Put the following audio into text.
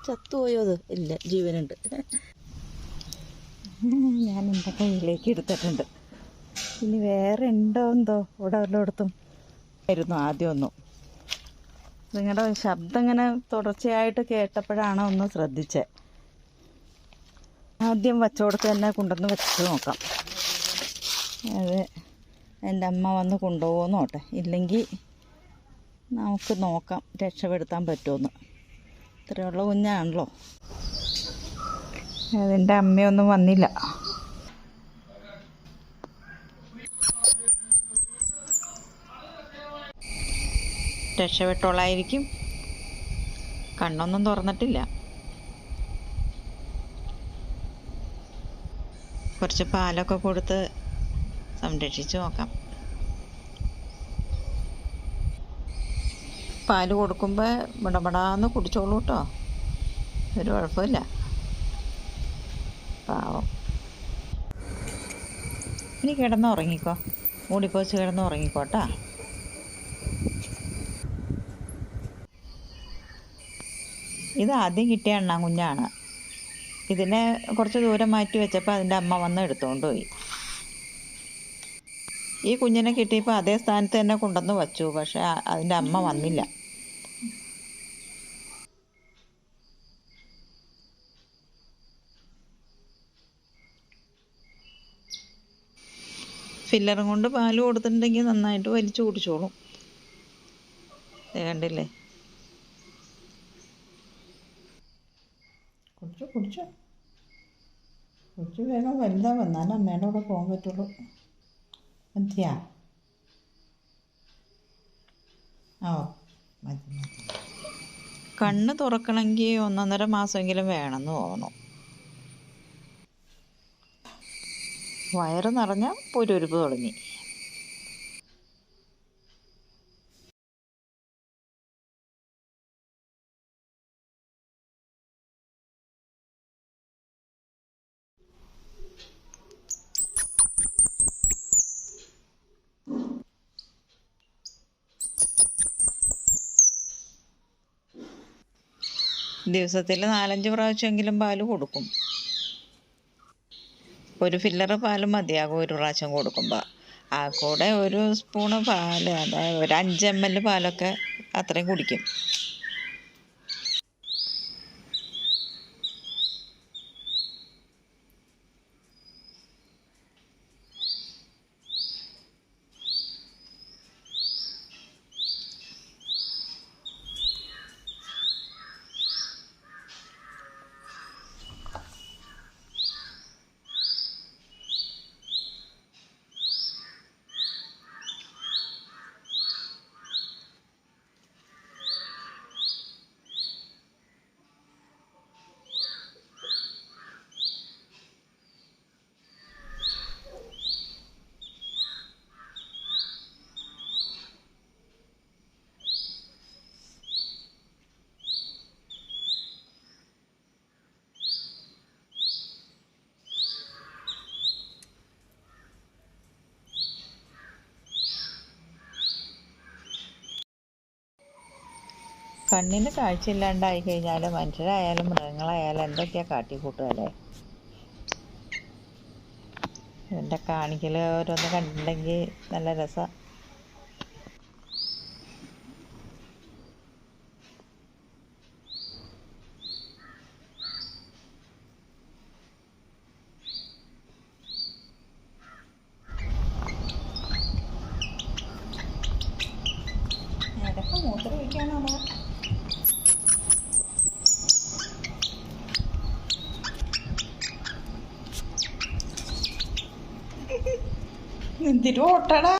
ചത്തുപോയോ? അത് ഇല്ല, ജീവനുണ്ട്. ഞാൻ എൻ്റെ കയ്യിലേക്ക് എടുത്തിട്ടുണ്ട്. ഇനി വേറെ ഉണ്ടോ എന്തോ ഇവിടെ വല്ലയിടത്തും ആയിരുന്നു ആദ്യമൊന്നും. നിങ്ങളുടെ ശബ്ദം ഇങ്ങനെ തുടർച്ചയായിട്ട് കേട്ടപ്പോഴാണ് ഒന്ന് ശ്രദ്ധിച്ചത്. ആദ്യം വച്ചോടത്ത് തന്നെ കൊണ്ടുവന്ന് വെച്ച് നോക്കാം. അത് എൻ്റെ അമ്മ വന്ന് കൊണ്ടുപോകുമെന്ന് നോട്ടെ. ഇല്ലെങ്കിൽ നമുക്ക് നോക്കാം രക്ഷപ്പെടുത്താൻ പറ്റുമെന്ന്. ഇത്രയുള്ള കുഞ്ഞാണല്ലോ. അതിൻ്റെ അമ്മയൊന്നും വന്നില്ല. രക്ഷപ്പെട്ടോളായിരിക്കും. കണ്ണൊന്നും തുറന്നിട്ടില്ല. കുറച്ച് പാലൊക്കെ കൊടുത്ത് സംരക്ഷിച്ച് നോക്കാം. പാല് കൊടുക്കുമ്പോൾ ബടബടാന്ന് കുടിച്ചോളൂ കേട്ടോ. ഒരു കുഴപ്പമില്ല. പാവം. ഇനി കിടന്ന് ഉറങ്ങിക്കോ. മൂടിപ്പോച്ച് കിടന്ന് ഉറങ്ങിക്കോട്ടാ. ഇത് ആദ്യം കിട്ടിയ അണ്ണാൻകുഞ്ഞാണ്. ഇതിനെ കുറച്ച് ദൂരം മാറ്റി വെച്ചപ്പോൾ അതിൻ്റെ അമ്മ വന്ന് എടുത്തുകൊണ്ട് പോയി. ഈ കുഞ്ഞിനെ കിട്ടിയപ്പോൾ അതേ സ്ഥാനത്ത് തന്നെ കൊണ്ടുവന്ന് വച്ചു. പക്ഷെ അതിൻ്റെ അമ്മ വന്നില്ല. ഫില്ലറും കൊണ്ട് പാല് കൊടുത്തിട്ടുണ്ടെങ്കിൽ നന്നായിട്ട് വലിച്ചു കുടിച്ചോളും. കണ്ടില്ലേ? കുടിച്ചു വേഗം വലുതാ. വന്നാലും അമ്മേൻ്റെ കൂടെ പോകാൻ പറ്റുള്ളൂ. മതിയാ? മതി. കണ്ണ് തുറക്കണമെങ്കിൽ 1.5 മാസമെങ്കിലും വേണമെന്ന് തോന്നുന്നു. വയറ് നിറഞ്ഞാൽ പൊരുരുപ്പ് തുടങ്ങി. ദിവസത്തിൽ 4-5 പ്രാവശ്യമെങ്കിലും പാല് കൊടുക്കും. ഒരു ഫില്ലറ് പാല് മതിയാകും ഒരു പ്രാവശ്യം കൊടുക്കുമ്പോൾ. ആ കൂടെ ഒരു സ്പൂണ് പാല്, അതായത് ഒരു 5 ml പാലൊക്കെ അത്രയും കുടിക്കും. കണ്ണിന് കാഴ്ചയില്ലാണ്ടായി കഴിഞ്ഞാൽ മനുഷ്യരായാലും മൃഗങ്ങളായാലും എന്തൊക്കെയാണ് കാട്ടിക്കൂട്ടുകയല്ലേ. ഇതിൻ്റെ കാണിക്കൽ ഓരോന്ന് കണ്ടിട്ടുണ്ടെങ്കിൽ നല്ല രസമാണ്. ഇടയ്ക്ക് മൂത്രം ഒഴിക്കാനാണോ? എന്തിനും ഓട്ടടാ.